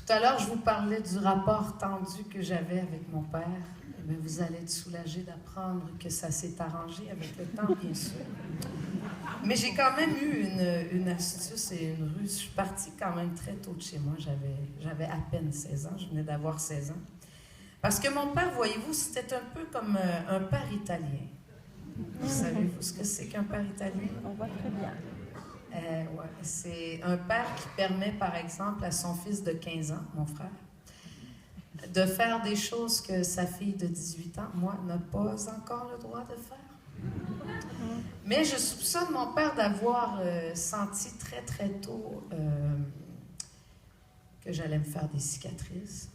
Tout à l'heure, je vous parlais du rapport tendu que j'avais avec mon père. Eh bien, vous allez être soulagés d'apprendre que ça s'est arrangé avec le temps, bien sûr. Mais j'ai quand même eu une astuce et une ruse. Je suis partie quand même très tôt de chez moi. J'avais à peine 16 ans. Je venais d'avoir 16 ans. Parce que mon père, voyez-vous, c'était un peu comme un père italien. Vous savez-vous ce que c'est qu'un père italien? On voit très bien. Ouais. C'est un père qui permet, par exemple, à son fils de 15 ans, mon frère, de faire des choses que sa fille de 18 ans, moi, n'a pas encore le droit de faire. Mais je soupçonne mon père d'avoir senti très, très tôt que j'allais me faire des cicatrices.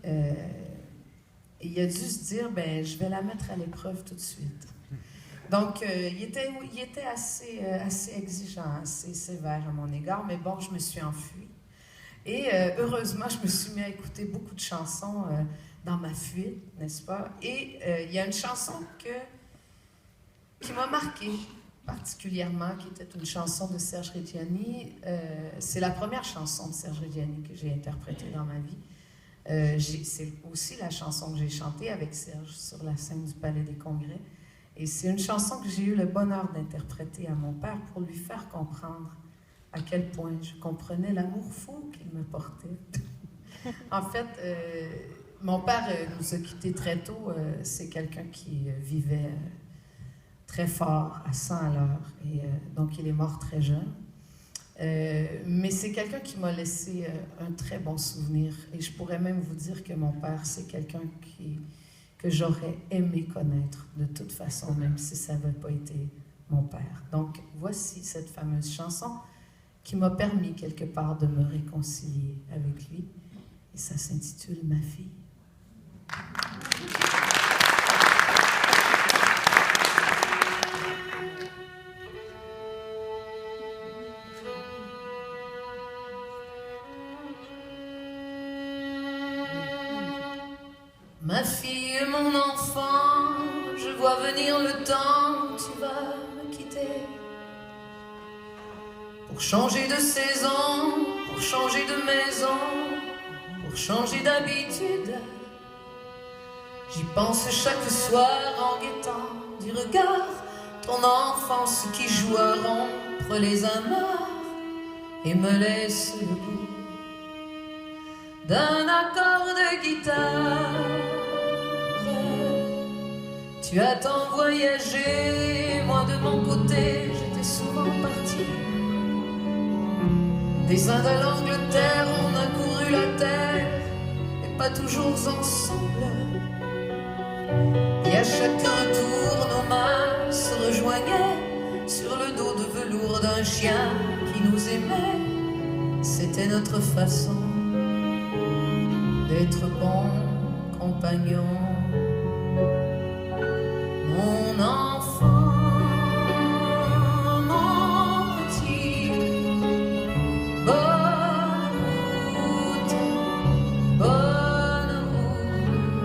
Il a dû se dire, ben, je vais la mettre à l'épreuve tout de suite. Donc, il était assez exigeant, assez sévère à mon égard, mais bon, je me suis enfuie. Et heureusement, je me suis mis à écouter beaucoup de chansons dans ma fuite, n'est-ce pas? Et il y a une chanson qui m'a marquée particulièrement, qui était une chanson de Serge Reggiani. C'est la première chanson de Serge Reggiani que j'ai interprétée dans ma vie. C'est aussi la chanson que j'ai chantée avec Serge sur la scène du Palais des Congrès. Et c'est une chanson que j'ai eu le bonheur d'interpréter à mon père pour lui faire comprendre à quel point je comprenais l'amour fou qu'il me portait. En fait, mon père nous a quittés très tôt. C'est quelqu'un qui vivait très fort, à 100 à l'heure. Et donc, il est mort très jeune. Mais c'est quelqu'un qui m'a laissé un très bon souvenir. Et je pourrais même vous dire que mon père, c'est quelqu'un que j'aurais aimé connaître de toute façon, même si ça n'avait pas été mon père. Donc, voici cette fameuse chanson qui m'a permis quelque part de me réconcilier avec lui. Et ça s'intitule « Ma fille ». Ma fille, mon enfant, je vois venir le temps où tu vas me quitter. Pour changer de saison, pour changer de maison, pour changer d'habitude. J'y pense chaque soir en guettant du regard ton enfance qui joue à rompre les amarres et me laisse le goût d'un accord de guitare. Tu as tant voyagé, moi de mon côté, j'étais souvent partie. Des Indes à l'Angleterre, on a couru la terre, mais pas toujours ensemble. Et à chaque retour, nos mains se rejoignaient sur le dos de velours d'un chien qui nous aimait. C'était notre façon d'être bons compagnons. Mon enfant, mon petit, bonne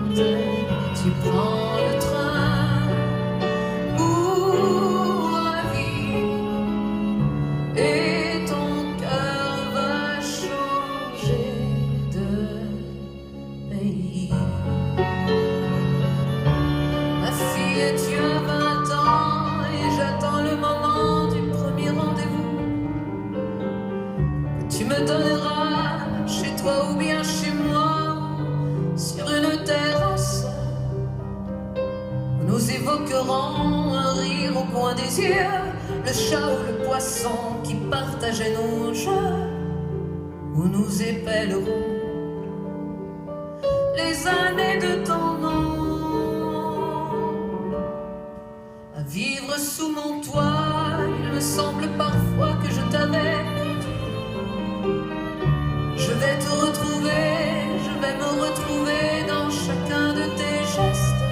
route, tu prends le train pour la vie et ton cœur va changer de pays. Ma fille, tu as 20 ans et j'attends le moment du premier rendez-vous que tu me donneras chez toi ou bien chez moi, sur une terrasse où nous évoquerons un rire au coin des yeux, le chat ou le poisson qui partageait nos jeux, où nous épellerons les années de ton nom. À vivre sous mon toit, il me semble parfois que je t'avais perdu. Je vais te retrouver, je vais me retrouver dans chacun de tes gestes.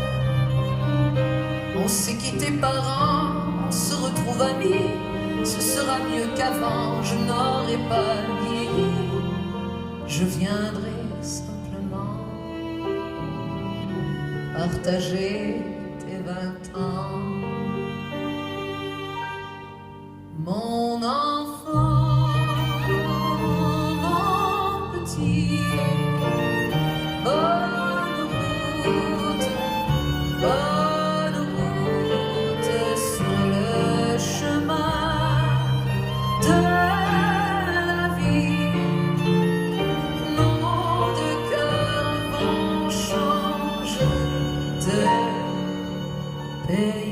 On s'est quitté parents, on se retrouve amis, ce sera mieux qu'avant, je n'aurai pas vieilli. Je viendrai simplement partager tes 20 ans. Mon enfant, mon petit aussi. Bonne route sur le chemin de la vie. Nos deux cœurs vont changer de pays.